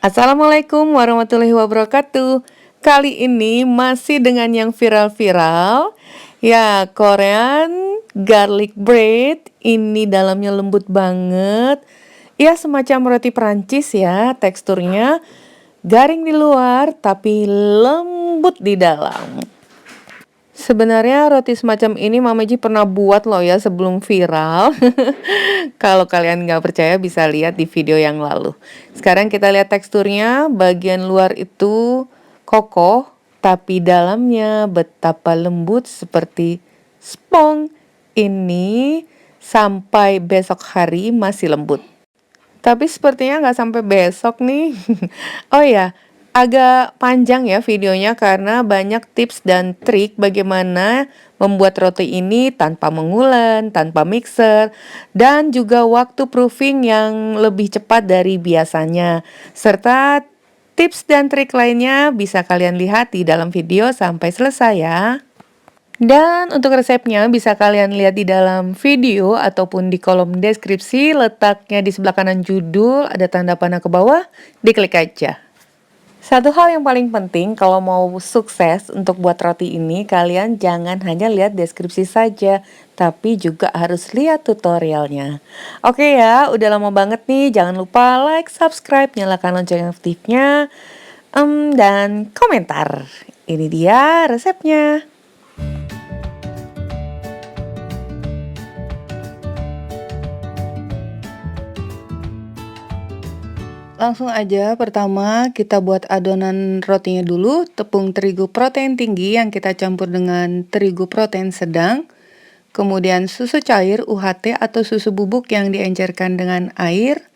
Assalamualaikum warahmatullahi wabarakatuh. Kali ini masih dengan yang viral-viral. Ya, Korean garlic bread. Ini dalamnya lembut banget. Ya, semacam roti Perancis ya teksturnya. Garing di luar tapi lembut di dalam. Sebenarnya roti semacam ini Mama Ji pernah buat loh ya sebelum viral. Kalau kalian nggak percaya bisa lihat di video yang lalu. Sekarang kita lihat teksturnya. Bagian luar itu kokoh, tapi dalamnya betapa lembut seperti spong. Ini sampai besok hari masih lembut. Tapi sepertinya nggak sampai besok nih. Oh ya, agak panjang ya videonya karena banyak tips dan trik bagaimana membuat roti ini tanpa mengulen, tanpa mixer, dan juga waktu proofing yang lebih cepat dari biasanya. Serta tips dan trik lainnya bisa kalian lihat di dalam video sampai selesai ya. Dan untuk resepnya bisa kalian lihat di dalam video ataupun di kolom deskripsi, letaknya di sebelah kanan judul, ada tanda panah ke bawah, diklik aja. Satu hal yang paling penting kalau mau sukses untuk buat roti ini, kalian jangan hanya lihat deskripsi saja, tapi juga harus lihat tutorialnya. Oke ya, udah lama banget nih, jangan lupa like, subscribe, nyalakan lonceng aktifnya, dan komentar. Ini dia resepnya. Langsung aja, pertama kita buat adonan rotinya dulu, tepung terigu protein tinggi yang kita campur dengan terigu protein sedang, kemudian susu cair UHT atau susu bubuk yang diencerkan dengan air,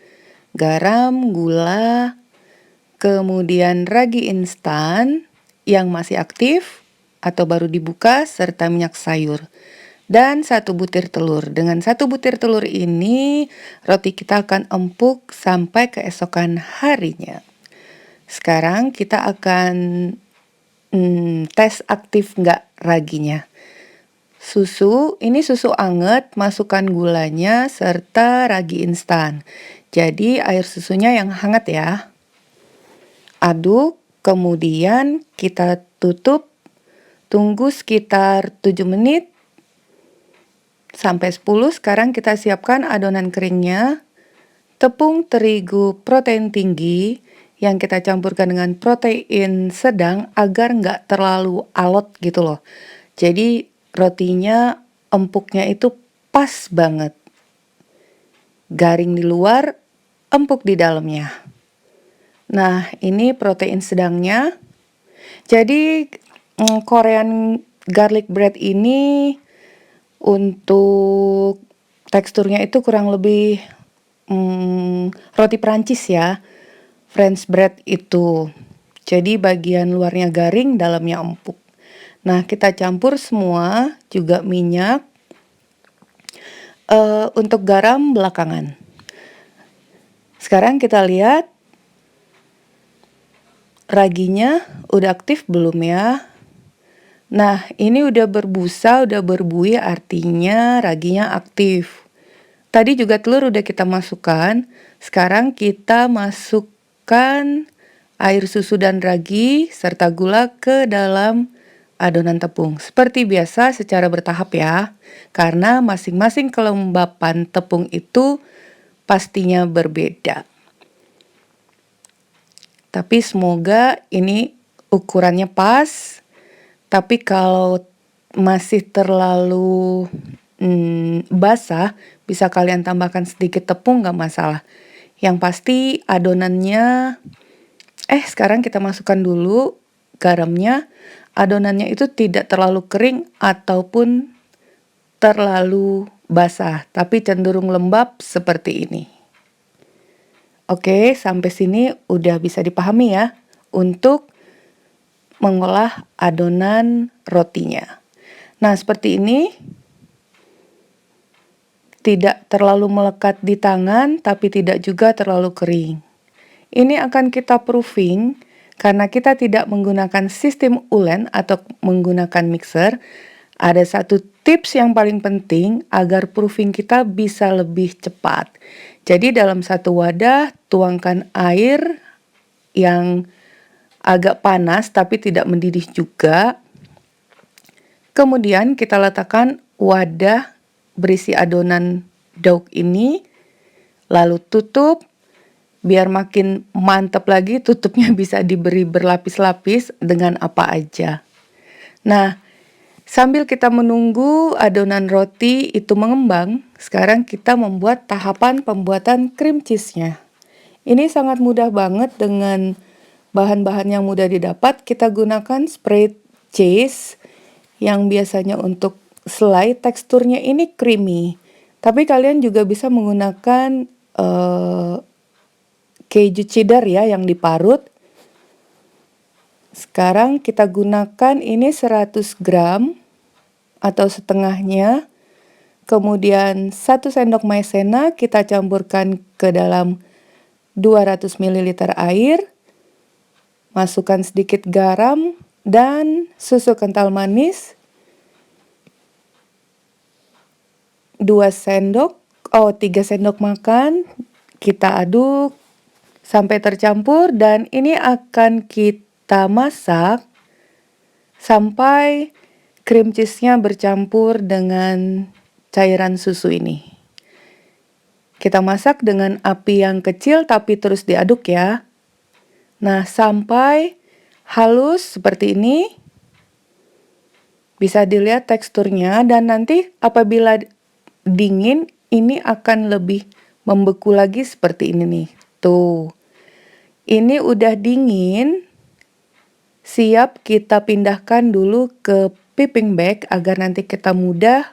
garam, gula, kemudian ragi instan yang masih aktif atau baru dibuka, serta minyak sayur. Dan 1 butir telur. Dengan 1 butir telur ini, roti kita akan empuk sampai keesokan harinya. Sekarang kita akan tes aktif nggak raginya. Ini susu anget, masukkan gulanya serta ragi instan. Jadi air susunya yang hangat ya. Aduk, kemudian kita tutup, tunggu sekitar 7 menit. Sampai 10, sekarang kita siapkan adonan keringnya. Tepung terigu protein tinggi yang kita campurkan dengan protein sedang agar nggak terlalu alot gitu loh. Jadi rotinya empuknya itu pas banget. Garing di luar, empuk di dalamnya. Nah, ini protein sedangnya. Jadi Korean garlic bread ini untuk teksturnya itu kurang lebih roti Perancis ya, French bread itu. Jadi bagian luarnya garing, dalamnya empuk. Nah, kita campur semua, juga minyak. Untuk garam belakangan. Sekarang kita lihat raginya udah aktif belum ya? Nah, ini udah berbusa, udah berbuih, artinya raginya aktif. Tadi juga telur udah kita masukkan. Sekarang kita masukkan air susu dan ragi serta gula ke dalam adonan tepung. Seperti biasa secara bertahap ya. Karena masing-masing kelembapan tepung itu pastinya berbeda. Tapi semoga ini ukurannya pas. Tapi kalau masih terlalu basah, bisa kalian tambahkan sedikit tepung, nggak masalah. Yang pasti adonannya, sekarang kita masukkan dulu garamnya. Adonannya itu tidak terlalu kering ataupun terlalu basah, tapi cenderung lembab seperti ini. Oke, sampai sini udah bisa dipahami ya untuk mengolah adonan rotinya. Nah, seperti ini. Tidak terlalu melekat di tangan, tapi tidak juga terlalu kering. Ini akan kita proofing karena kita tidak menggunakan sistem ulen atau menggunakan mixer. Ada satu tips yang paling penting agar proofing kita bisa lebih cepat. Jadi dalam satu wadah tuangkan air yang agak panas tapi tidak mendidih juga. Kemudian kita letakkan wadah berisi adonan dauk ini, lalu tutup. Biar makin mantap lagi, tutupnya bisa diberi berlapis-lapis dengan apa aja. Nah, sambil kita menunggu adonan roti itu mengembang, sekarang kita membuat tahapan pembuatan cream cheese-nya. Ini sangat mudah banget dengan bahan-bahan yang mudah didapat. Kita gunakan spread cheese yang biasanya untuk selai, teksturnya ini creamy. Tapi kalian juga bisa menggunakan keju cheddar ya yang diparut. Sekarang kita gunakan ini 100 gram atau setengahnya. Kemudian 1 sendok maizena kita campurkan ke dalam 200 ml air. Masukkan sedikit garam dan susu kental manis. 3 sendok makan. Kita aduk sampai tercampur dan ini akan kita masak sampai cream cheese-nya bercampur dengan cairan susu ini. Kita masak dengan api yang kecil tapi terus diaduk ya. Nah, sampai halus seperti ini. Bisa dilihat teksturnya dan nanti apabila dingin ini akan lebih membeku lagi seperti ini nih. Tuh. Ini udah dingin, siap kita pindahkan dulu ke piping bag agar nanti kita mudah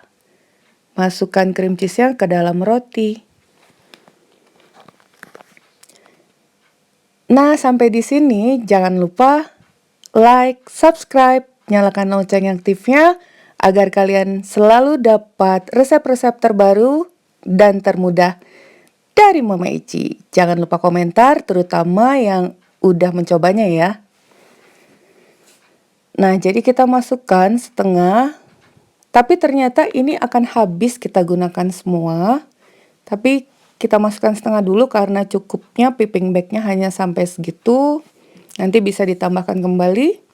masukkan cream cheese-nya ke dalam roti. Nah, sampai di sini jangan lupa like, subscribe, nyalakan lonceng aktifnya agar kalian selalu dapat resep-resep terbaru dan termudah dari Mama Eci. Jangan lupa komentar, terutama yang udah mencobanya ya. Nah, jadi kita masukkan setengah. Tapi ternyata ini akan habis kita gunakan semua. Tapi kita masukkan setengah dulu karena cukupnya piping bagnya hanya sampai segitu. Nanti bisa ditambahkan kembali.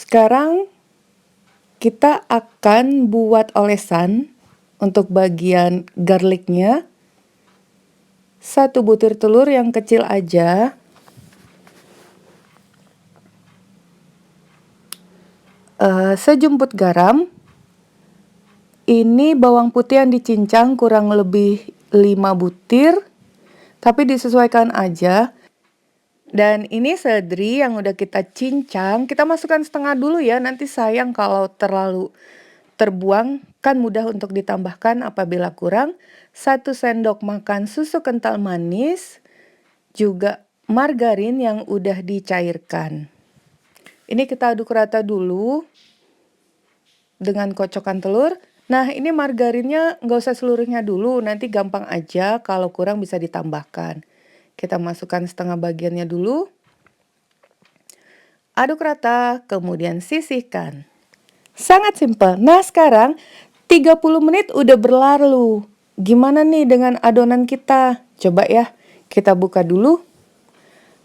Sekarang kita akan buat olesan untuk bagian garlicnya. 1 butir telur yang kecil aja. Sejumput garam. Ini bawang putih yang dicincang kurang lebih 5 butir. Tapi disesuaikan aja. Dan ini seledri yang udah kita cincang, kita masukkan setengah dulu ya, nanti sayang kalau terlalu terbuang, kan mudah untuk ditambahkan apabila kurang. 1 sendok makan susu kental manis, juga margarin yang udah dicairkan. Ini kita aduk rata dulu dengan kocokan telur. Nah, ini margarinnya nggak usah seluruhnya dulu, nanti gampang aja, kalau kurang bisa ditambahkan. Kita masukkan setengah bagiannya dulu. Aduk rata, kemudian sisihkan. Sangat simpel. Nah, sekarang 30 menit udah berlalu. Gimana nih dengan adonan kita? Coba ya, kita buka dulu.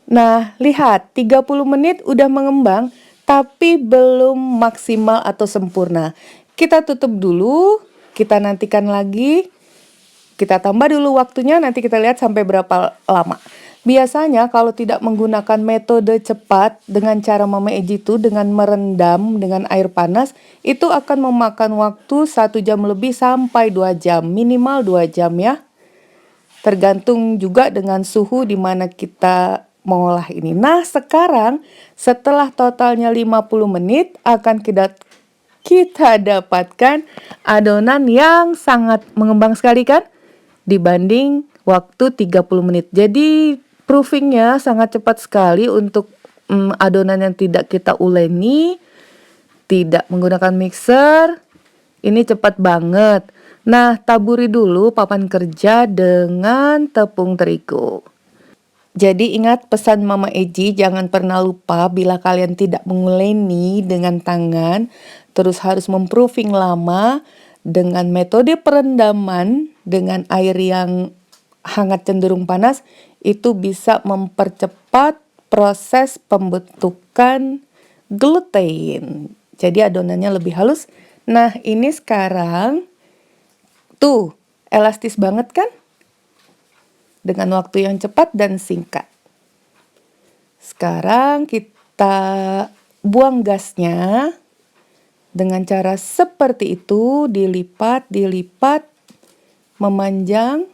Nah, lihat 30 menit udah mengembang, tapi belum maksimal atau sempurna. Kita tutup dulu, kita nantikan lagi. Kita tambah dulu waktunya, nanti kita lihat sampai berapa lama. Biasanya kalau tidak menggunakan metode cepat dengan cara Mama Eci itu dengan merendam dengan air panas, itu akan memakan waktu 1 jam lebih sampai 2 jam, minimal 2 jam ya. Tergantung juga dengan suhu di mana kita mengolah ini. Nah, sekarang setelah totalnya 50 menit akan kita dapatkan adonan yang sangat mengembang sekali kan? Dibanding waktu 30 menit. Jadi proofingnya sangat cepat sekali untuk adonan yang tidak kita uleni, tidak menggunakan mixer. Ini cepat banget. Nah, taburi dulu papan kerja dengan tepung terigu. Jadi ingat pesan Mama Eji, jangan pernah lupa bila kalian tidak menguleni dengan tangan, terus harus memproving lama dengan metode perendaman dengan air yang hangat cenderung panas, itu bisa mempercepat proses pembentukan gluten. Jadi adonannya lebih halus. Nah, ini sekarang tuh elastis banget kan? Dengan waktu yang cepat dan singkat. Sekarang kita buang gasnya dengan cara seperti itu, dilipat, memanjang,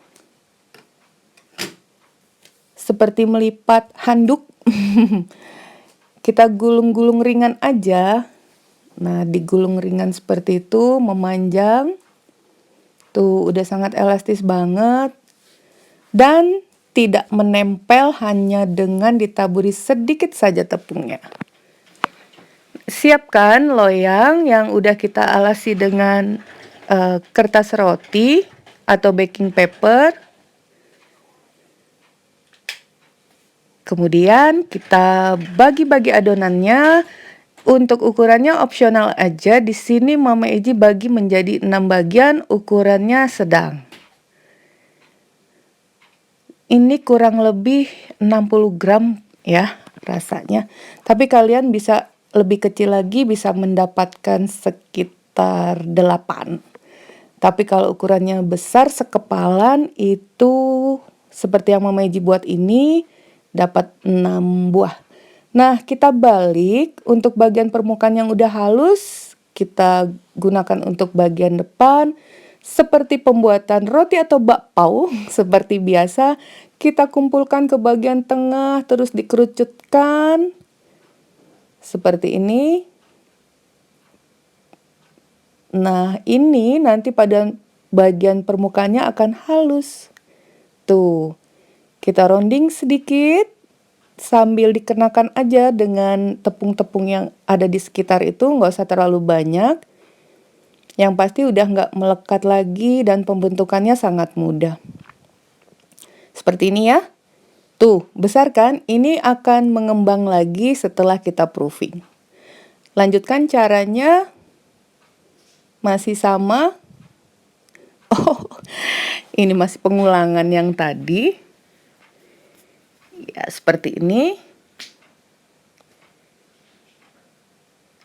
seperti melipat handuk. Kita gulung-gulung ringan aja. Nah, digulung ringan seperti itu, memanjang. Tuh, udah sangat elastis banget. Dan tidak menempel hanya dengan ditaburi sedikit saja tepungnya. Siapkan loyang yang udah kita alasi dengan kertas roti atau baking paper. Kemudian kita bagi-bagi adonannya. Untuk ukurannya opsional aja. Di sini Mama Eji bagi menjadi 6 bagian, ukurannya sedang. Ini kurang lebih 60 gram ya rasanya. Tapi kalian bisa lebih kecil lagi, bisa mendapatkan sekitar 8. Tapi kalau ukurannya besar sekepalan itu seperti yang Mama Eji buat ini dapat 6 buah. Nah, kita balik untuk bagian permukaan yang udah halus, kita gunakan untuk bagian depan. Seperti pembuatan roti atau bakpao, seperti biasa, kita kumpulkan ke bagian tengah, terus dikerucutkan. Seperti ini. Nah, ini nanti pada bagian permukaannya akan halus. Tuh, kita rounding sedikit, sambil dikenakan aja dengan tepung-tepung yang ada di sekitar itu, nggak usah terlalu banyak. Yang pasti udah nggak melekat lagi dan pembentukannya sangat mudah. Seperti ini ya. Tuh, besar kan? Ini akan mengembang lagi setelah kita proofing. Lanjutkan caranya. Masih sama. Oh, ini masih pengulangan yang tadi. Ya, seperti ini.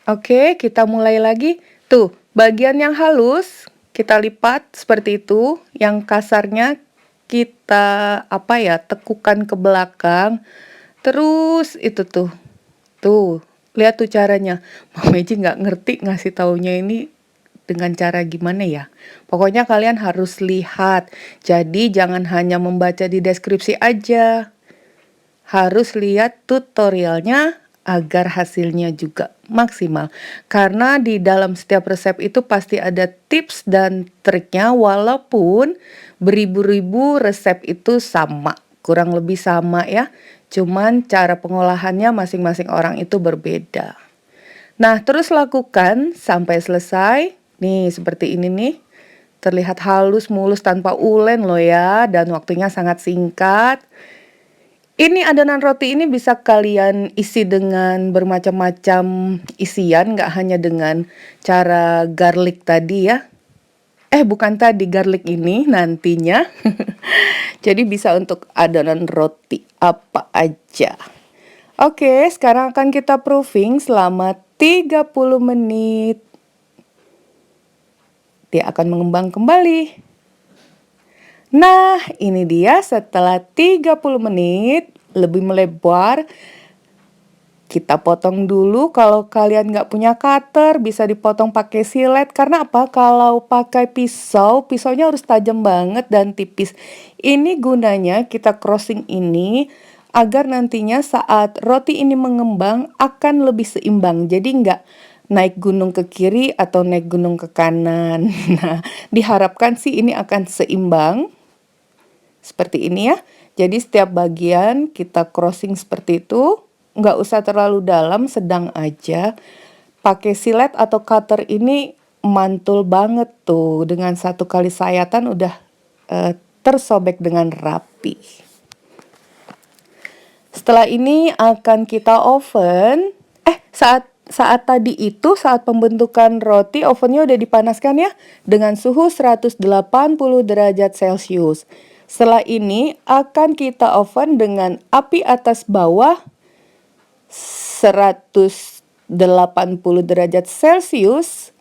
Oke, kita mulai lagi. Tuh, bagian yang halus kita lipat seperti itu, yang kasarnya kita tekukan ke belakang. Terus itu tuh. Tuh, lihat tuh caranya. Mama Eji nggak ngerti ngasih taunya ini dengan cara gimana ya. Pokoknya kalian harus lihat. Jadi jangan hanya membaca di deskripsi aja. Harus lihat tutorialnya agar hasilnya juga maksimal. Karena di dalam setiap resep itu pasti ada tips dan triknya, walaupun beribu-ribu resep itu sama, kurang lebih sama ya. Cuman cara pengolahannya masing-masing orang itu berbeda. Nah, terus lakukan sampai selesai. Nih, seperti ini nih. Terlihat halus, mulus, tanpa ulen loh ya. Dan waktunya sangat singkat. Ini adonan roti ini bisa kalian isi dengan bermacam-macam isian, nggak hanya dengan cara garlic tadi ya. Bukan tadi, garlic ini nantinya. Jadi bisa untuk adonan roti apa aja. Oke, sekarang akan kita proofing selama 30 menit. Dia akan mengembang kembali. Nah, ini dia setelah 30 menit, lebih melebar. Kita potong dulu, kalau kalian nggak punya cutter, bisa dipotong pakai silet. Karena apa? Kalau pakai pisau, pisaunya harus tajam banget dan tipis. Ini gunanya kita crossing ini, agar nantinya saat roti ini mengembang akan lebih seimbang. Jadi nggak naik gunung ke kiri atau naik gunung ke kanan. Nah, diharapkan sih ini akan seimbang. Seperti ini ya. Jadi setiap bagian kita crossing seperti itu. Nggak usah terlalu dalam, sedang aja. Pakai silet atau cutter ini mantul banget tuh. Dengan 1 kali sayatan udah tersobek dengan rapi. Setelah ini akan kita oven. Saat tadi itu, saat pembentukan roti, ovennya udah dipanaskan ya, dengan suhu 180 derajat Celcius. Setelah ini akan kita oven dengan api atas bawah 180 derajat Celcius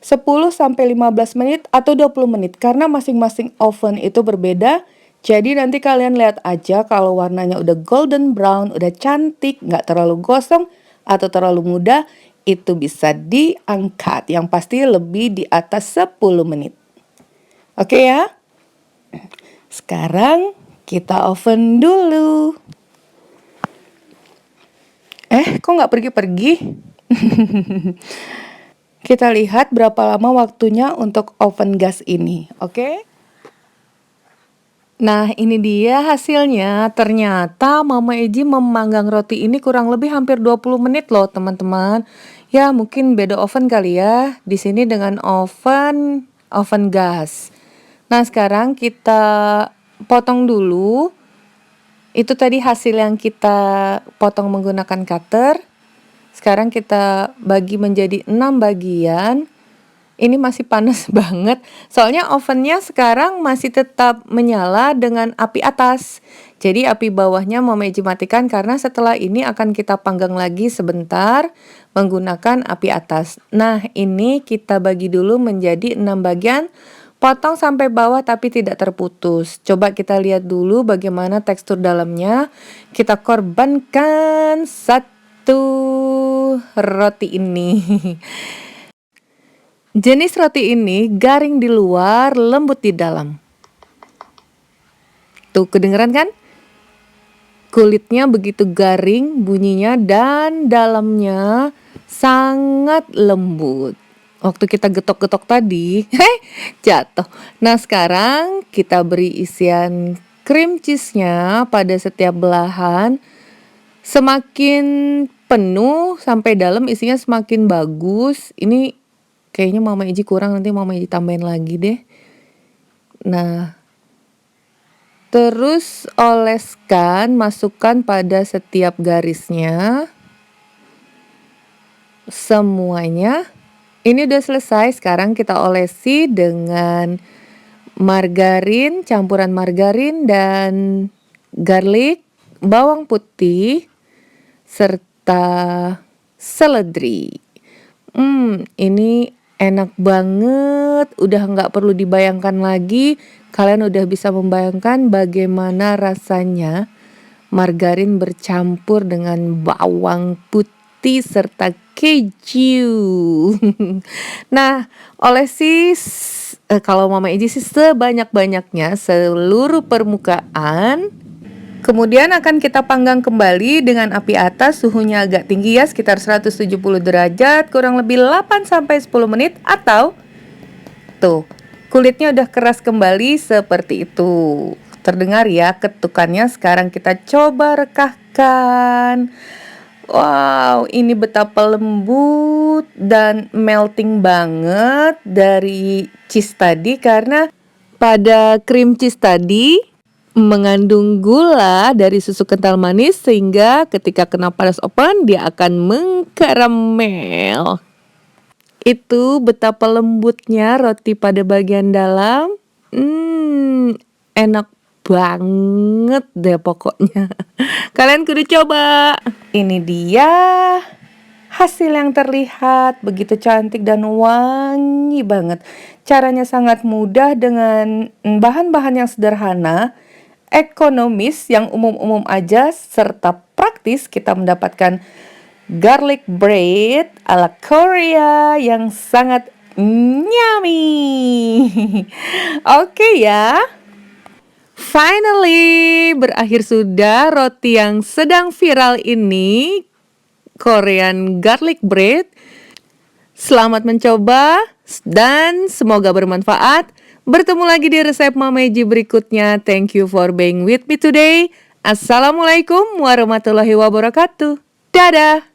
10-15 menit atau 20 menit karena masing-masing oven itu berbeda. Jadi nanti kalian lihat aja kalau warnanya udah golden brown, udah cantik, nggak terlalu gosong atau terlalu muda, itu bisa diangkat. Yang pasti lebih di atas 10 menit. Oke ya? Sekarang kita oven dulu. Kok nggak pergi-pergi? Kita lihat berapa lama waktunya untuk oven gas ini, oke? Nah, ini dia hasilnya. Ternyata Mama Eji memanggang roti ini kurang lebih hampir 20 menit loh, teman-teman. Ya, mungkin beda oven kali ya. Di sini dengan oven gas. Nah, sekarang kita potong dulu. Itu tadi hasil yang kita potong menggunakan cutter. Sekarang kita bagi menjadi 6 bagian. Ini masih panas banget. Soalnya ovennya sekarang masih tetap menyala dengan api atas. Jadi api bawahnya Mama Eji matikan karena setelah ini akan kita panggang lagi sebentar menggunakan api atas. Nah, ini kita bagi dulu menjadi 6 bagian. Potong sampai bawah tapi tidak terputus. Coba kita lihat dulu bagaimana tekstur dalamnya. Kita korbankan satu roti ini. Jenis roti ini garing di luar, lembut di dalam. Tuh, kedengeran kan? Kulitnya begitu garing bunyinya dan dalamnya sangat lembut. Waktu kita getok-getok tadi, jatuh. Nah, sekarang kita beri isian cream cheese-nya pada setiap belahan. Semakin penuh sampai dalam isinya semakin bagus. Ini kayaknya Mama Eji kurang, nanti Mama Eji tambahin lagi deh. Nah, terus oleskan, masukkan pada setiap garisnya. Semuanya. Ini udah selesai, sekarang kita olesi dengan margarin, campuran margarin dan garlic, bawang putih, serta seledri. Ini enak banget, udah nggak perlu dibayangkan lagi. Kalian udah bisa membayangkan bagaimana rasanya margarin bercampur dengan bawang putih serta keju. Nah, olesi kalau Mama Eji sih sebanyak-banyaknya seluruh permukaan. Kemudian akan kita panggang kembali dengan api atas, suhunya agak tinggi ya, sekitar 170 derajat, kurang lebih 8-10 menit atau tuh, kulitnya udah keras kembali seperti itu. Terdengar ya ketukannya, sekarang kita coba rekahkan. Wow, ini betapa lembut dan melting banget dari cheese tadi karena pada cream cheese tadi mengandung gula dari susu kental manis sehingga ketika kena panas oven dia akan mengkaramel. Itu betapa lembutnya roti pada bagian dalam. Enak banget deh pokoknya. Kalian kudu coba. Ini dia hasil yang terlihat begitu cantik dan wangi banget. Caranya sangat mudah dengan bahan-bahan yang sederhana, ekonomis, yang umum-umum aja, serta praktis. Kita mendapatkan garlic bread ala Korea yang sangat yummy. Oke ya. Finally, berakhir sudah roti yang sedang viral ini, Korean garlic bread. Selamat mencoba dan semoga bermanfaat. Bertemu lagi di resep Mama Eji berikutnya. Thank you for being with me today. Assalamualaikum warahmatullahi wabarakatuh. Dadah.